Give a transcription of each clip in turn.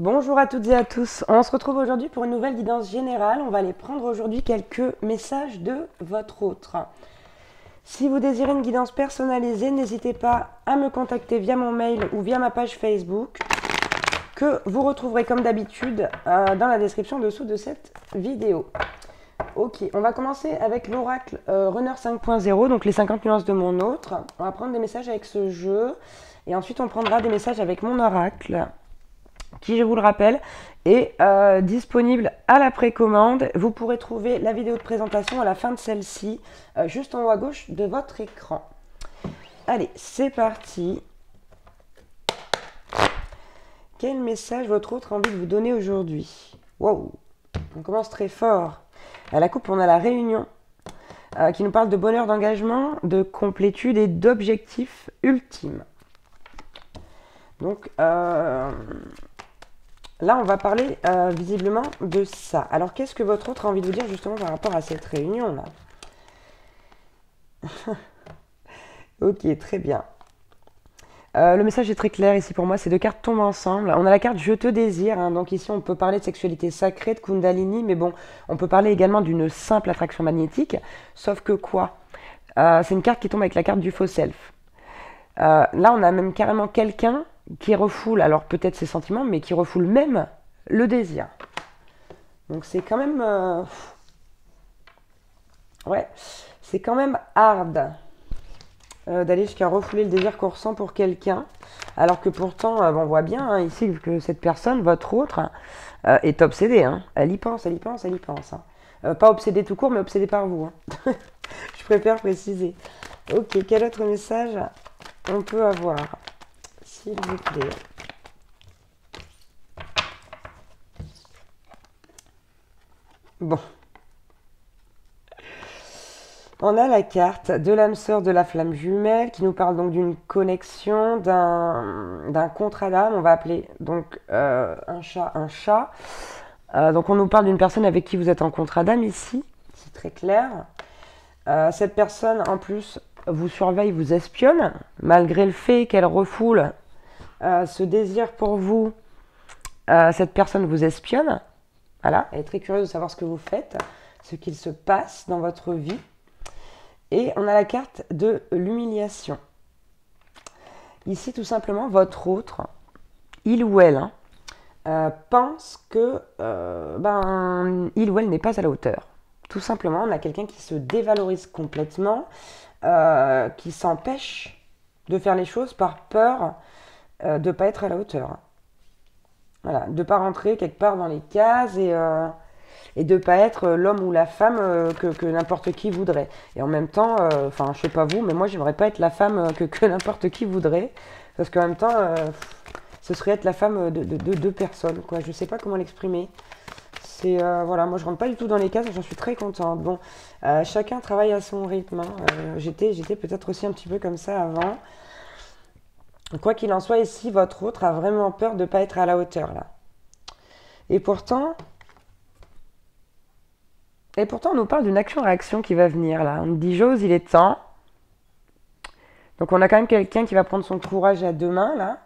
Bonjour à toutes et à tous. On se retrouve aujourd'hui pour une nouvelle guidance générale. On va aller prendre aujourd'hui quelques messages de votre autre. Si vous désirez une guidance personnalisée, n'hésitez pas à me contacter via mon mail ou via ma page Facebook que vous retrouverez comme d'habitude dans la description dessous de cette vidéo. Ok, on va commencer avec l'oracle Runner 5.0, donc les 50 nuances de mon autre. On va prendre des messages avec ce jeu et ensuite on prendra des messages avec mon oracle qui, je vous le rappelle, est disponible à la précommande. Vous pourrez trouver la vidéo de présentation à la fin de celle-ci, juste en haut à gauche de votre écran. Allez, c'est parti. Quel message votre autre a envie de vous donner aujourd'hui? Wow, on commence très fort. À la coupe, on a la réunion qui nous parle de bonheur, d'engagement, de complétude et d'objectifs ultimes. Donc, là, on va parler visiblement de ça. Alors, qu'est-ce que votre autre a envie de vous dire justement par rapport à cette réunion-là? Ok, très bien. Le message est très clair ici pour moi, ces deux cartes tombent ensemble. On a la carte Je te désire, hein, donc ici on peut parler de sexualité sacrée, de Kundalini, mais bon, on peut parler également d'une simple attraction magnétique, sauf que c'est une carte qui tombe avec la carte du faux self. Là, on a même carrément quelqu'un qui refoule, alors peut-être ses sentiments, mais qui refoule même le désir. Donc c'est quand même... ouais, c'est quand même hard d'aller jusqu'à refouler le désir qu'on ressent pour quelqu'un, alors que pourtant, on voit bien hein, ici que cette personne, votre autre, est obsédée. Hein. Elle y pense, elle y pense, elle y pense. Hein. Pas obsédée tout court, mais obsédée par vous. Hein. Je préfère préciser. Ok, quel autre message on peut avoir, s'il vous plaît? Bon. On a la carte de l'âme sœur de la flamme jumelle qui nous parle donc d'une connexion, d'un contrat d'âme. On va appeler donc un chat un chat. Donc on nous parle d'une personne avec qui vous êtes en contrat d'âme ici. C'est très clair. Cette personne en plus vous surveille, vous espionne, malgré le fait qu'elle refoule ce désir pour vous. Cette personne vous espionne. Voilà, elle est très curieuse de savoir ce que vous faites, ce qu'il se passe dans votre vie. Et on a la carte de l'humiliation. Ici, tout simplement, votre autre, il ou elle, pense que il ou elle n'est pas à la hauteur. Tout simplement, on a quelqu'un qui se dévalorise complètement, qui s'empêche de faire les choses par peur de ne pas être à la hauteur. Voilà, de ne pas rentrer quelque part dans les cases et de ne pas être l'homme ou la femme que n'importe qui voudrait. Et en même temps, enfin, je sais pas vous, mais moi, j'aimerais pas être la femme que n'importe qui voudrait, parce qu'en même temps, ce serait être la femme de deux personnes, quoi. Je sais pas comment l'exprimer. C'est voilà, moi, je rentre pas du tout dans les cases, j'en suis très contente. Bon, chacun travaille à son rythme. Hein. J'étais peut-être aussi un petit peu comme ça avant. Quoi qu'il en soit, ici, votre autre a vraiment peur de ne pas être à la hauteur, là. Et pourtant, on nous parle d'une action-réaction qui va venir là. On nous dit j'ose, il est temps. Donc on a quand même quelqu'un qui va prendre son courage à deux mains là,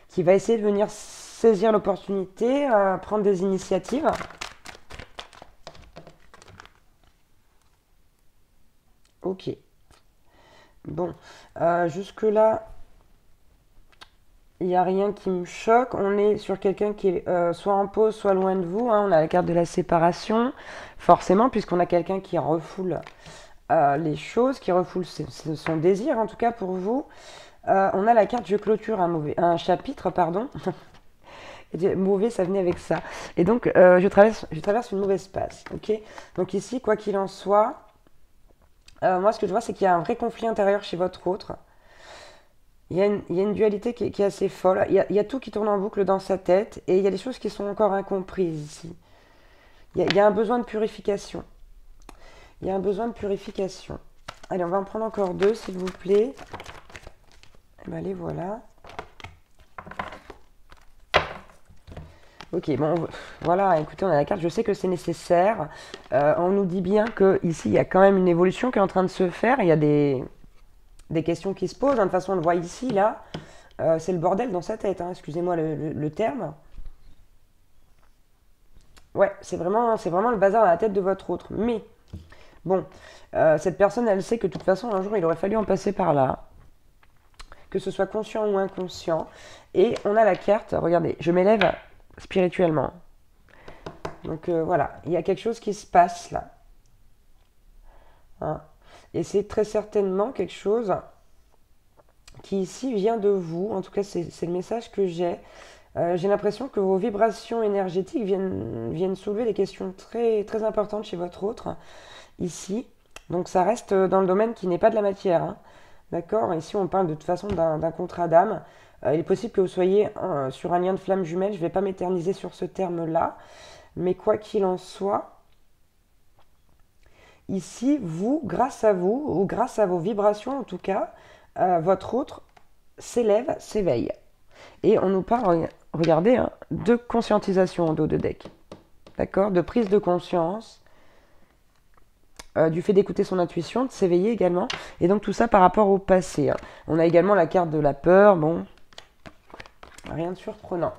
qui va essayer de venir saisir l'opportunité, prendre des initiatives. Ok. Bon, jusque-là, il n'y a rien qui me choque. On est sur quelqu'un qui est soit en pause, soit loin de vous. Hein. On a la carte de la séparation, forcément, puisqu'on a quelqu'un qui refoule les choses, qui refoule son désir, en tout cas pour vous. On a la carte je clôture un chapitre, pardon. Mauvais, ça venait avec ça. Et donc, je traverse une mauvaise passe. Ok. Donc ici, quoi qu'il en soit, moi, ce que je vois, c'est qu'il y a un vrai conflit intérieur chez votre autre. Il y a une dualité qui est assez folle. Il y a tout qui tourne en boucle dans sa tête et il y a des choses qui sont encore incomprises ici. Il y a un besoin de purification. Il y a un besoin de purification. Allez, on va en prendre encore deux, s'il vous plaît. Et ben, les voilà. Ok, bon, voilà, écoutez, on a la carte, je sais que c'est nécessaire. On nous dit bien qu'ici, il y a quand même une évolution qui est en train de se faire. Il y a des questions qui se posent. Hein. De toute façon, on le voit ici, là. C'est le bordel dans sa tête, hein, excusez-moi le terme. Ouais, c'est vraiment le bazar à la tête de votre autre. Mais, bon, cette personne, elle sait que de toute façon, un jour, il aurait fallu en passer par là, que ce soit conscient ou inconscient. Et on a la carte, regardez, je m'élève spirituellement. Donc voilà, il y a quelque chose qui se passe là. Hein. Et c'est très certainement quelque chose qui ici vient de vous. En tout cas, c'est le message que j'ai. J'ai l'impression que vos vibrations énergétiques viennent soulever des questions très, très importantes chez votre autre, ici. Donc ça reste dans le domaine qui n'est pas de la matière. Hein. D'accord. Ici, on parle de toute façon d'un contrat d'âme. Il est possible que vous soyez sur un lien de flamme jumelle. Je ne vais pas m'éterniser sur ce terme-là. Mais quoi qu'il en soit, ici, vous, ou grâce à vos vibrations en tout cas, votre autre s'élève, s'éveille. Et on nous parle, regardez, hein, de conscientisation en dos de deck. D'accord. De prise de conscience, du fait d'écouter son intuition, de s'éveiller également. Et donc tout ça par rapport au passé. Hein. On a également la carte de la peur. Bon, rien de surprenant.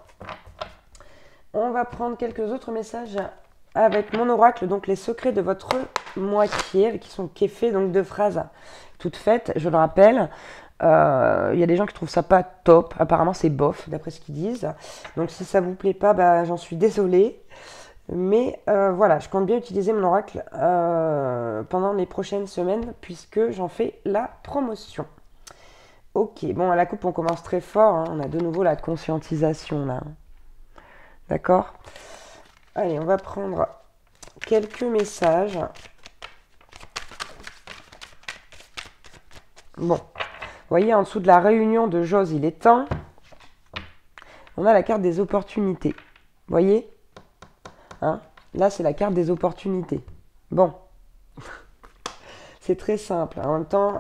On va prendre quelques autres messages avec mon oracle, donc les secrets de votre moitié, qui est fait donc de phrases toutes faites, je le rappelle. Il y a des gens qui trouvent ça pas top, apparemment c'est bof, d'après ce qu'ils disent. Donc si ça vous plaît pas, bah, j'en suis désolée. Mais voilà, je compte bien utiliser mon oracle pendant les prochaines semaines, puisque j'en fais la promotion. Ok, bon, à la coupe, on commence très fort. Hein. On a de nouveau la conscientisation, là. D'accord. Allez, on va prendre quelques messages. Bon, vous voyez, en dessous de la réunion de Jose, il est temps. On a la carte des opportunités. Vous voyez, hein? Là, c'est la carte des opportunités. Bon, c'est très simple. En même temps,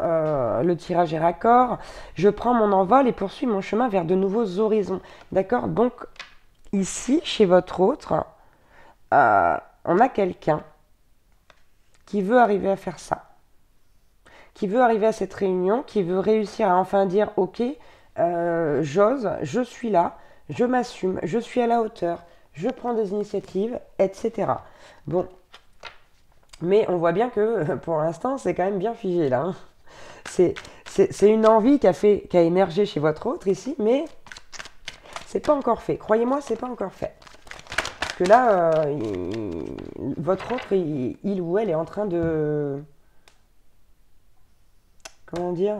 le tirage est raccord. Je prends mon envol et poursuis mon chemin vers de nouveaux horizons. D'accord? Donc, ici, chez votre autre, on a quelqu'un qui veut arriver à faire ça. Qui veut arriver à cette réunion, qui veut réussir à enfin dire « Ok, j'ose, je suis là, je m'assume, je suis à la hauteur, je prends des initiatives, etc. » Bon, mais on voit bien que pour l'instant, c'est quand même bien figé là. Hein. C'est une envie qui a émergé chez votre autre ici, mais c'est pas encore fait. Croyez-moi, c'est pas encore fait. Parce que là, votre autre, il ou elle est en train de... Comment dire,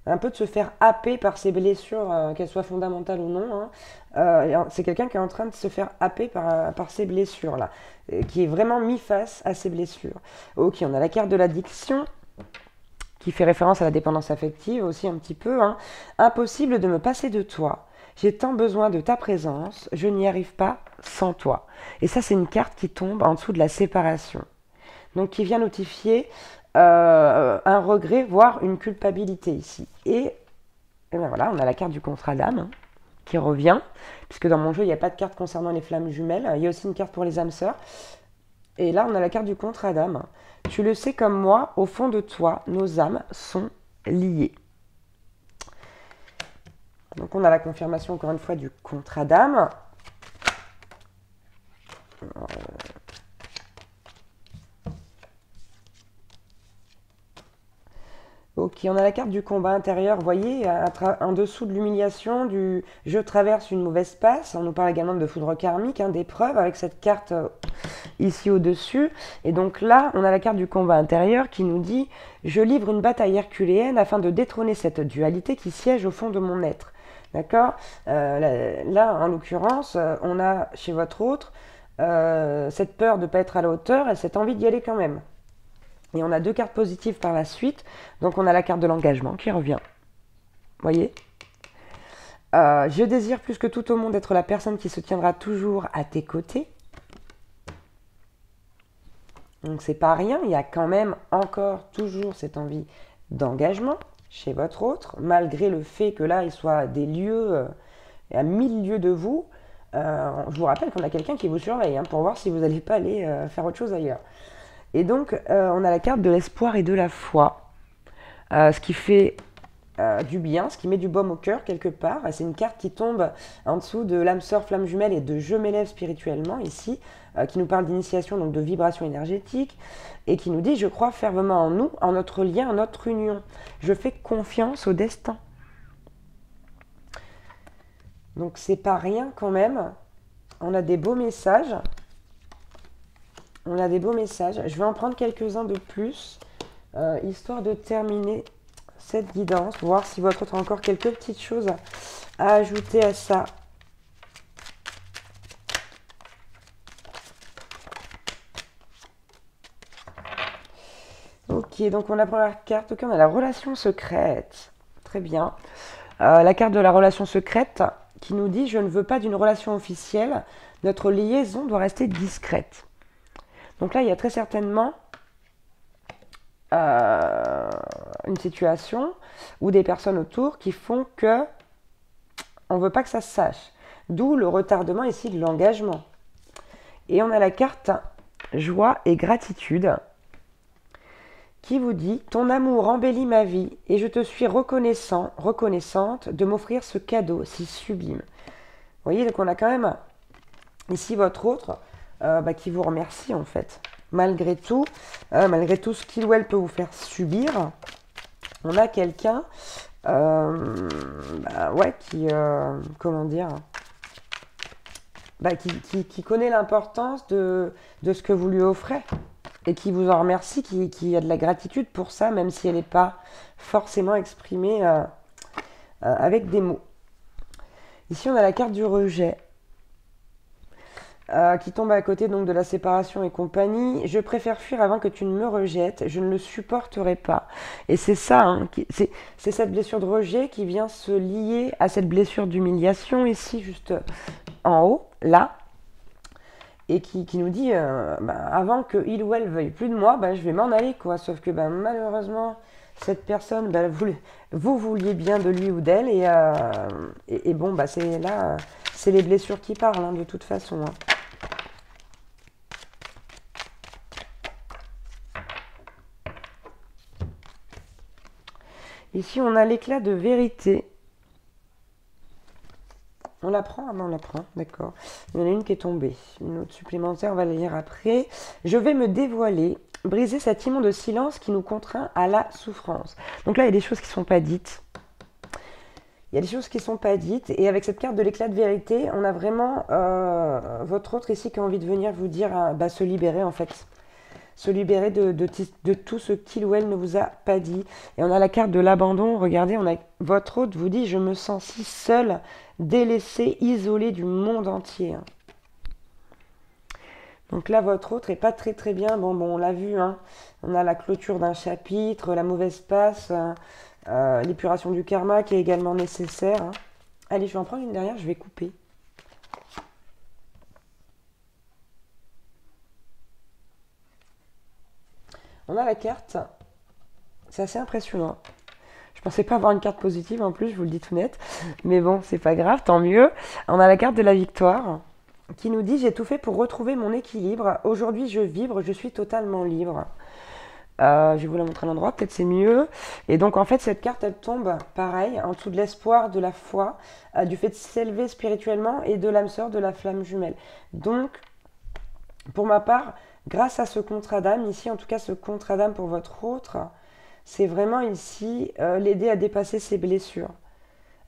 un peu de se faire happer par ses blessures, qu'elles soient fondamentales ou non. Hein. C'est quelqu'un qui est en train de se faire happer par ses blessures, là, qui est vraiment mis face à ses blessures. Ok, on a la carte de l'addiction, qui fait référence à la dépendance affective aussi un petit peu. Hein. Impossible de me passer de toi. J'ai tant besoin de ta présence, je n'y arrive pas sans toi. Et ça, c'est une carte qui tombe en dessous de la séparation. Donc, qui vient notifier un regret, voire une culpabilité ici. Et bien voilà, on a la carte du contrat d'âme hein, qui revient, puisque dans mon jeu, il n'y a pas de carte concernant les flammes jumelles. Il y a aussi une carte pour les âmes sœurs. Et là, on a la carte du contrat d'âme. Tu le sais comme moi, au fond de toi, nos âmes sont liées. Donc, on a la confirmation, encore une fois, du contrat d'âme. Ok, on a la carte du combat intérieur, vous voyez, en dessous de l'humiliation, du « je traverse une mauvaise passe ». On nous parle également de foudre karmique, hein, d'épreuve, avec cette carte ici au-dessus. Et donc là, on a la carte du combat intérieur qui nous dit « je livre une bataille herculéenne afin de détrôner cette dualité qui siège au fond de mon être ». D'accord. Là, en l'occurrence, on a chez votre autre cette peur de ne pas être à la hauteur et cette envie d'y aller quand même. Et on a deux cartes positives par la suite. Donc on a la carte de l'engagement qui revient. Vous voyez, je désire plus que tout au monde être la personne qui se tiendra toujours à tes côtés. Donc c'est pas rien, il y a quand même encore toujours cette envie d'engagement chez votre autre, malgré le fait que là il soit à des lieux, à 1000 lieues de vous. Je vous rappelle qu'on a quelqu'un qui vous surveille hein, pour voir si vous n'allez pas aller faire autre chose ailleurs. Et donc, on a la carte de l'espoir et de la foi, ce qui fait du bien, ce qui met du baume au cœur quelque part. Et c'est une carte qui tombe en dessous de l'âme sœur flamme jumelle et de je m'élève spirituellement ici, qui nous parle d'initiation, donc de vibration énergétique, et qui nous dit je crois fermement en nous, en notre lien, en notre union. Je fais confiance au destin. Donc c'est pas rien quand même. On a des beaux messages. On a des beaux messages. Je vais en prendre quelques-uns de plus, histoire de terminer cette guidance, voir si votre autre a encore quelques petites choses à ajouter à ça. Ok, donc on a la première carte. Ok, on a la relation secrète. Très bien. La carte de la relation secrète qui nous dit « Je ne veux pas d'une relation officielle. Notre liaison doit rester discrète. » Donc là, il y a très certainement une situation ou des personnes autour qui font que on ne veut pas que ça se sache. D'où le retardement ici de l'engagement. Et on a la carte joie et gratitude qui vous dit « Ton amour embellit ma vie et je te suis reconnaissante de m'offrir ce cadeau si sublime. » Vous voyez, donc on a quand même ici votre autre qui vous remercie en fait. Malgré tout ce qu'il ou elle peut vous faire subir, on a quelqu'un comment dire, qui connaît l'importance de ce que vous lui offrez et qui vous en remercie, qui a de la gratitude pour ça, même si elle n'est pas forcément exprimée avec des mots. Ici, on a la carte du rejet qui tombe à côté donc de la séparation et compagnie. Je préfère fuir avant que tu ne me rejettes, je ne le supporterai pas. Et c'est ça, hein, c'est cette blessure de rejet qui vient se lier à cette blessure d'humiliation ici, juste en haut, là, et qui nous dit, avant qu'il ou elle veuille plus de moi, je vais m'en aller, quoi. Sauf que malheureusement, cette personne, vous vouliez bien de lui ou d'elle, et bon, c'est là, c'est les blessures qui parlent, hein, de toute façon. Hein. Ici, on a l'éclat de vérité. On la prend? Ah non, on la prend, d'accord. Il y en a une qui est tombée. Une autre supplémentaire, on va la lire après. Je vais me dévoiler, briser cet immonde silence qui nous contraint à la souffrance. Donc là, il y a des choses qui ne sont pas dites. Il y a des choses qui ne sont pas dites. Et avec cette carte de l'éclat de vérité, on a vraiment votre autre ici qui a envie de venir vous dire, se libérer en fait. Se libérer de tout ce qu'il ou elle ne vous a pas dit. Et on a la carte de l'abandon. Regardez, votre hôte vous dit « Je me sens si seule, délaissée, isolée du monde entier. » Donc là, votre autre n'est pas très très bien. Bon, on l'a vu. Hein. On a la clôture d'un chapitre, la mauvaise passe, l'épuration du karma qui est également nécessaire. Hein. Allez, je vais en prendre une derrière, je vais couper. On a la carte, c'est assez impressionnant. Je pensais pas avoir une carte positive en plus, je vous le dis tout net. Mais bon, c'est pas grave, tant mieux. On a la carte de la victoire qui nous dit « J'ai tout fait pour retrouver mon équilibre. Aujourd'hui, je vibre, je suis totalement libre. » Je vais vous la montrer à l'endroit, peut-être c'est mieux. Et donc en fait, cette carte, elle tombe pareil, en dessous de l'espoir, de la foi, du fait de s'élever spirituellement et de l'âme sœur de la flamme jumelle. Donc, pour ma part, grâce à ce contrat d'âme, ici en tout cas ce contrat d'âme pour votre autre, c'est vraiment ici l'aider à dépasser ses blessures.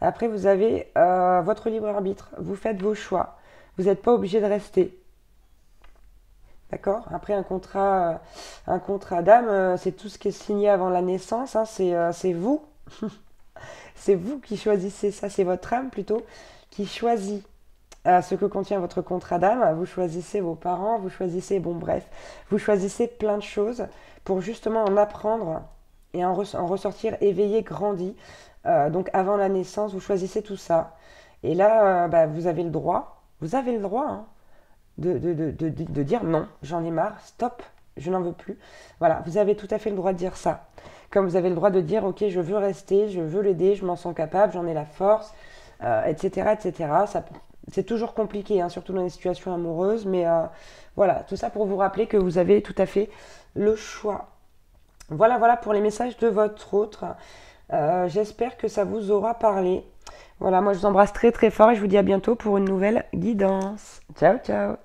Après vous avez votre libre arbitre, vous faites vos choix, vous n'êtes pas obligé de rester. D'accord? Après un contrat d'âme, c'est tout ce qui est signé avant la naissance, hein, c'est vous. C'est vous qui choisissez ça, c'est votre âme plutôt qui choisit ce que contient votre contrat d'âme. Vous choisissez vos parents, vous choisissez, vous choisissez plein de choses pour justement en apprendre et en ressortir éveillé, grandi. Donc avant la naissance, vous choisissez tout ça. Et là, vous avez le droit, hein, de dire non, j'en ai marre, stop, je n'en veux plus. Voilà, vous avez tout à fait le droit de dire ça. Comme vous avez le droit de dire, ok, je veux rester, je veux l'aider, je m'en sens capable, j'en ai la force, etc., etc. C'est toujours compliqué, hein, surtout dans les situations amoureuses, mais voilà, tout ça pour vous rappeler que vous avez tout à fait le choix. Voilà pour les messages de votre autre. J'espère que ça vous aura parlé. Voilà, moi je vous embrasse très très fort et je vous dis à bientôt pour une nouvelle guidance. Ciao ciao.